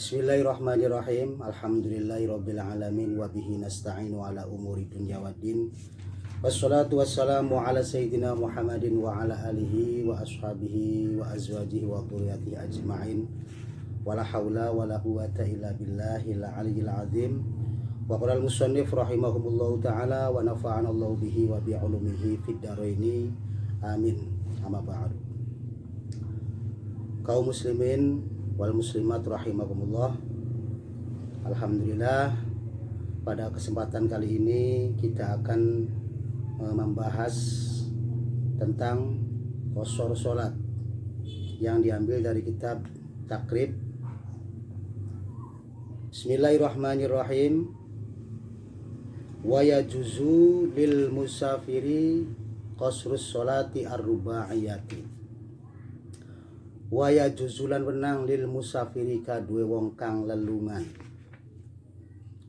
Bismillahirrahmanirrahim. Alhamdulillahirabbil alamin wa bihi nasta'inu ala umuri dunya waddin. Wassalatu wassalamu ala sayyidina Muhammadin wa ala alihi wa ashabihi wa azwajihi wa dhurriyyatihi ajma'in. Wala haula wala quwwata illa billahil aliyyil azim. Wa qala al-musannif rahimahumullahu ta'ala wa nafa'ana Allahu bihi wa bi ulumihi fid dharaini. Amin. Amma ba'du. Kaum muslimin wal muslimat rahimakumullah. Alhamdulillah, pada kesempatan kali ini kita akan membahas tentang qashar sholat yang diambil dari kitab Takrib. Bismillahirrahmanirrahim. Wa yajuzu lil musafiri qasrus sholati ar-rubaiyati. Waya juzulan wenang lil musafiri kadue wong kang lelungan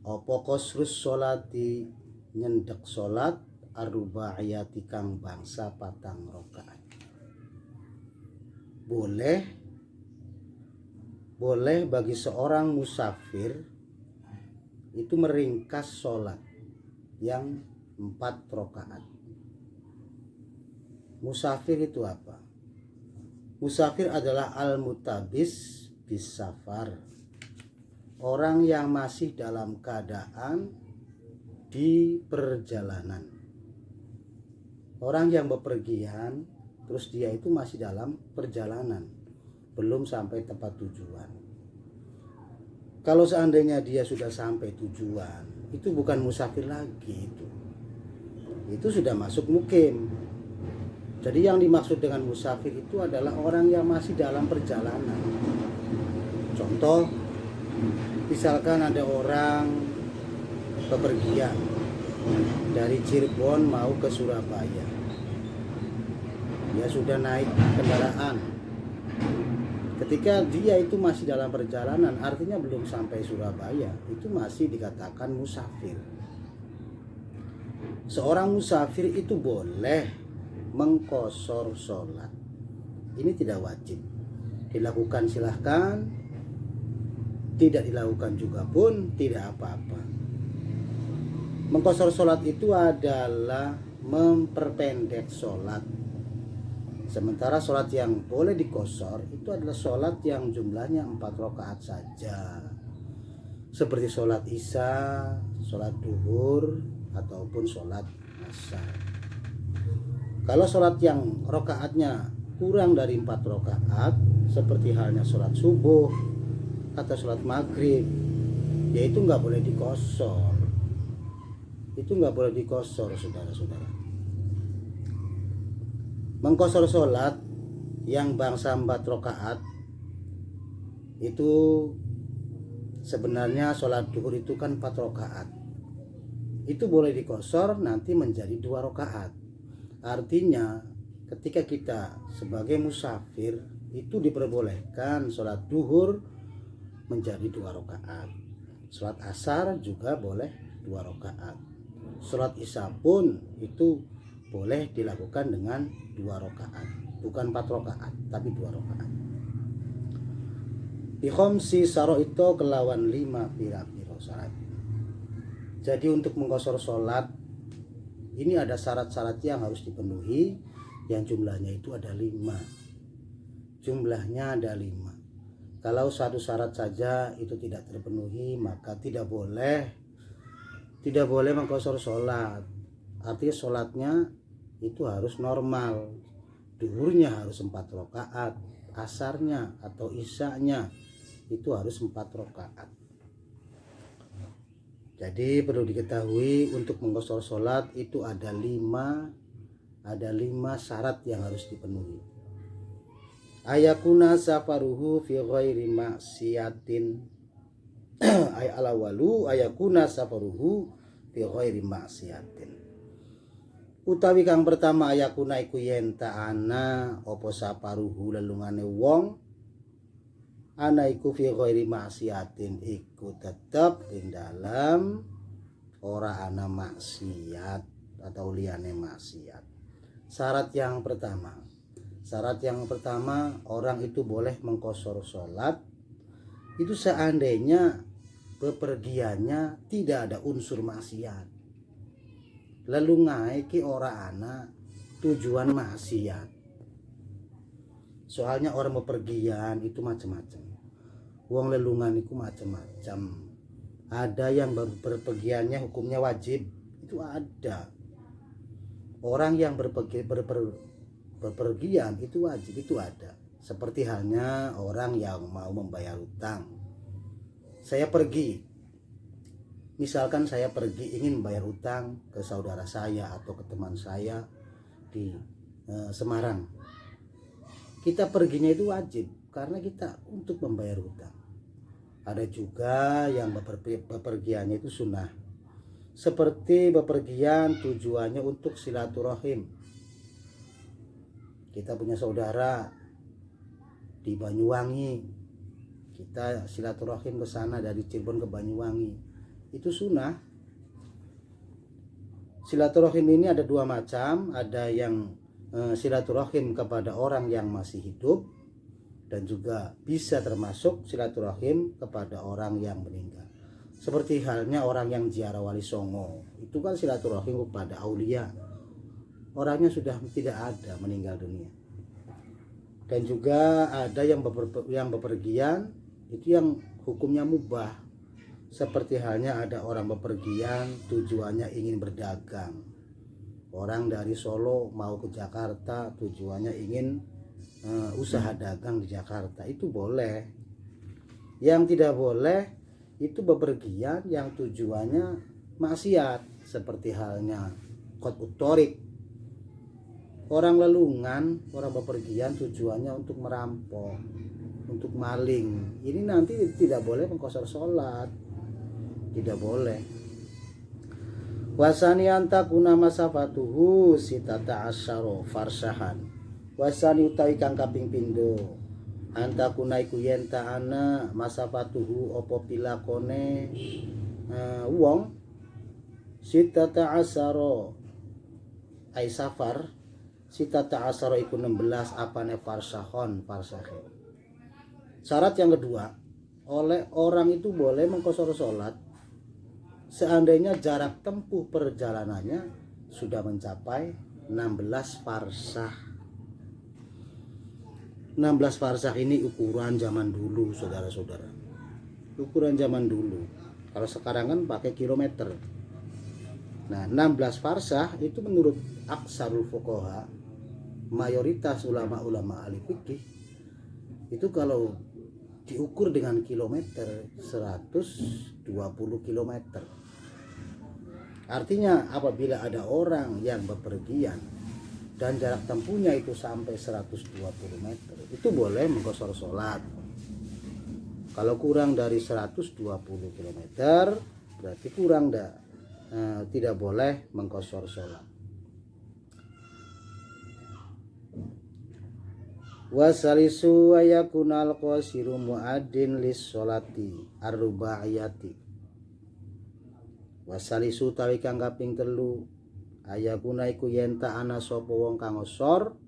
apa qasrus sholati nyendek sholat ar-rubaiyati kang bangsa patang rakaat. Boleh bagi seorang musafir itu meringkas sholat yang 4 rakaat. Musafir itu apa? Musafir adalah al-mutabis bis safar, orang yang masih dalam keadaan di perjalanan. Orang yang bepergian terus dia itu masih dalam perjalanan, belum sampai tempat tujuan. Kalau seandainya dia sudah sampai tujuan, itu bukan musafir lagi, itu sudah masuk mukim. Jadi yang dimaksud dengan musafir itu adalah orang yang masih dalam perjalanan. Contoh, misalkan ada orang bepergian dari Cirebon mau ke Surabaya. Dia sudah naik kendaraan. Ketika dia itu masih dalam perjalanan, artinya belum sampai Surabaya, itu masih dikatakan musafir. Seorang musafir itu boleh mengqashar sholat. Ini tidak wajib. Dilakukan silahkan, tidak dilakukan juga pun tidak apa-apa. Mengqashar sholat itu adalah memperpendek sholat. Sementara sholat yang boleh diqashar itu adalah sholat yang jumlahnya 4 rakaat saja, seperti sholat isya, sholat duhur, ataupun sholat asar. Kalau sholat yang rakaatnya kurang dari 4 rakaat, seperti halnya sholat subuh atau sholat maghrib, yaitu nggak boleh diqashar. Itu nggak boleh diqashar, saudara-saudara. Mengqashar sholat yang bangsa 4 rakaat itu sebenarnya sholat duhur itu kan 4 rakaat. Itu boleh diqashar nanti menjadi 2 rakaat. Artinya ketika kita sebagai musafir itu diperbolehkan sholat duhur menjadi 2 rakaat. Sholat asar juga boleh 2 rakaat. Sholat isya pun itu boleh dilakukan dengan 2 rakaat. Bukan 4 rakaat, tapi 2 rakaat. Bi khamsi syaraito kelawan 5 pira-pira syarat. Jadi untuk mengqashar sholat ini ada syarat-syarat yang harus dipenuhi, yang jumlahnya itu ada 5. Jumlahnya ada 5. Kalau satu syarat saja itu tidak terpenuhi, maka tidak boleh mengqashar sholat. Artinya sholatnya itu harus normal. Duhurnya harus 4 rakaat, asarnya atau isyanya itu harus 4 rakaat. Jadi perlu diketahui untuk mengqashar sholat itu ada 5 syarat yang harus dipenuhi. Ayakuna safaruhu fi ghairi maksiatin. Ay alawalu ayakuna safaruhu fi ghairi maksiatin. Utawi kang pertama ayakuna iku yen ta'ana apa safaruhu lelungane wong ana iku fi ghairi maksiatin, iku tetep ing dalam ora ana maksiat atau liyane maksiat. Syarat yang pertama orang itu boleh mengqashar sholat itu seandainya bepergiannya tidak ada unsur maksiat, lalu ngaiki ora ana tujuan maksiat. Soalnya orang bepergian itu macam-macam, wong lelungan itu macam-macam. Ada yang berpergiannya hukumnya wajib, itu ada. Orang yang berpergian itu wajib, itu ada. Seperti halnya orang yang mau membayar hutang. Saya pergi, misalkan saya pergi ingin membayar hutang ke saudara saya atau ke teman saya di Semarang. Kita perginya itu wajib karena kita untuk membayar hutang. Ada juga yang bepergiannya itu sunnah, seperti bepergian tujuannya untuk silaturahim. Kita punya saudara di Banyuwangi, kita silaturahim ke sana dari Cirebon ke Banyuwangi, itu sunnah. Silaturahim ini ada dua macam, ada yang silaturahim kepada orang yang masih hidup, dan juga bisa termasuk silaturahim kepada orang yang meninggal. Seperti halnya orang yang ziarah Wali Songo, itu kan silaturahim kepada aulia, orangnya sudah tidak ada, meninggal dunia. Dan juga ada yang bepergian itu yang hukumnya mubah, seperti halnya ada orang bepergian tujuannya ingin berdagang. Orang dari Solo mau ke Jakarta tujuannya ingin usaha dagang di Jakarta, itu boleh. Yang tidak boleh itu bepergian yang tujuannya maksiat, seperti halnya qat'ut thoriq. Orang lelungan, orang bepergian tujuannya untuk merampok, untuk maling. Ini nanti tidak boleh mengqashar sholat, tidak boleh. Wasani antakuna masafatuhu sitata asyaro farsahan. Wasani utawi kang kaping pindho antakuna iku yen ta ana masafatuhu apa pilakone wong sitata asyaro ai safar. Sitata asyara iku 16 apane farsahon farsakhe. Syarat yang kedua, oleh orang itu boleh mengqashar sholat seandainya jarak tempuh perjalanannya sudah mencapai 16 farsah. 16 farsah ini ukuran zaman dulu, saudara-saudara. Ukuran zaman dulu. Kalau sekarang kan pakai kilometer. Nah, 16 farsah itu menurut aksarul fuqaha, mayoritas ulama-ulama ahli fikih, itu kalau diukur dengan kilometer 120 kilometer. Artinya apabila ada orang yang bepergian dan jarak tempuhnya itu sampai 120 meter, itu boleh mengqashar sholat. Kalau kurang dari 120 km berarti kurang tidak boleh mengqashar sholat. Wasalisu ayakunal qasiru muadzin lis sholati ar-rubaiyati. Wasalisu tawi kang kaping 3 ayakuna iku yen ta ana sapa wong kang ngosor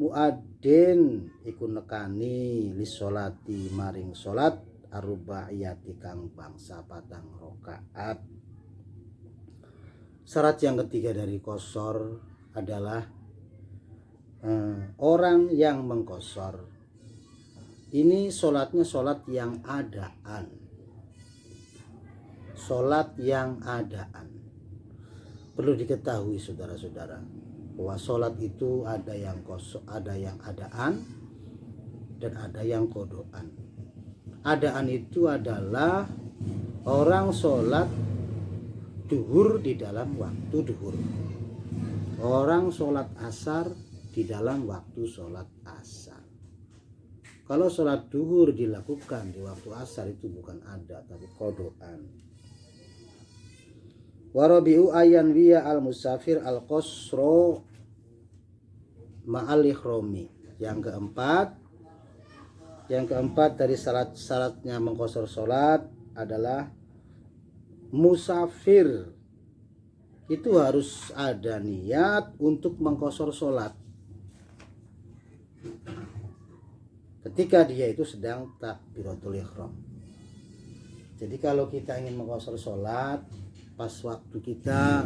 muadzin iku nekani lis sholati maring salat ar-rubaiyati kang bangsa 4 rakaat. Syarat yang ketiga dari qashar adalah orang yang mengqashar ini sholatnya sholat yang adaan. Sholat yang adaan. Perlu diketahui saudara-saudara bahwa sholat itu ada yang adaan dan ada yang qodoan. Adaan itu adalah orang sholat duhur di dalam waktu duhur, orang sholat asar di dalam waktu sholat asar. Kalau sholat duhur dilakukan di waktu asar itu bukan ada tapi qodoan. Warabi'u ayan wiya al musafir al qasro ma'al ikhromi. Yang keempat dari syaratnya mengqashar sholat adalah musafir itu harus ada niat untuk mengqashar sholat ketika dia itu sedang takbiratul ihram. Jadi kalau kita ingin mengqashar sholat, pas waktu kita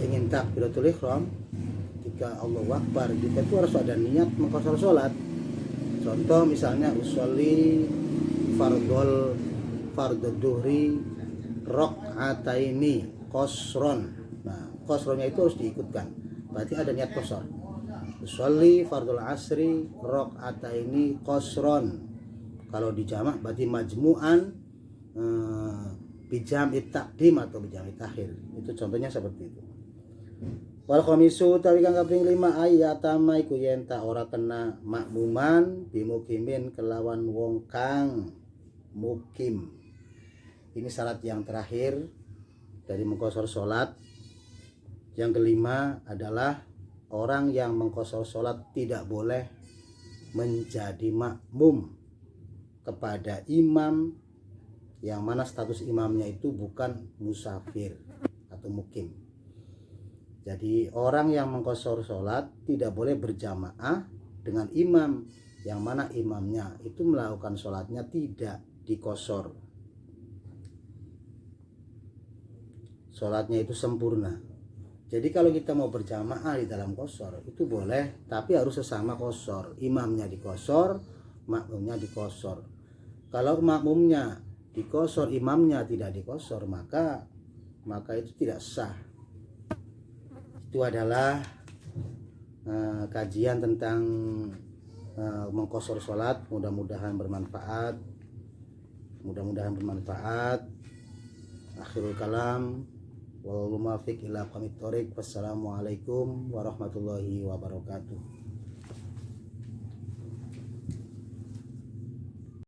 ingin takbiratul ihram, ketika Allahu Akbar, kita itu harus ada niat mengqashar sholat. Contoh misalnya usolli fardhu duhri rakaataini qasron. Nah, qasronnya itu harus diikutkan. Berarti ada niat qashar. Usolli fardhul asri rakaataini qasron. Kalau dijamak berarti majmu'an bijam taqdim atau bijam takhir. Itu contohnya seperti itu. Wal khamisu tawi kang kaping 5 ayatama iku yen ta ora kena makmuman bimukimin kelawan wong kang mukim. Ini syarat yang terakhir dari mengqashar salat. Yang kelima adalah orang yang mengqashar salat tidak boleh menjadi makmum kepada imam yang mana status imamnya itu bukan musafir atau mukim. Jadi orang yang mengqashar sholat tidak boleh berjamaah dengan imam yang mana imamnya itu melakukan sholatnya tidak diqashar. Sholatnya itu sempurna. Jadi kalau kita mau berjamaah di dalam qashar itu boleh, tapi harus sesama qashar. Imamnya diqashar, makmumnya diqashar. Kalau makmumnya diqashar, imamnya tidak diqashar, maka itu tidak sah. Itu adalah kajian tentang mengqashar sholat. Mudah-mudahan bermanfaat. Akhirul kalam, wal muwaffiq ila aqwamit thoriq. Wassalamualaikum warahmatullahi wabarakatuh.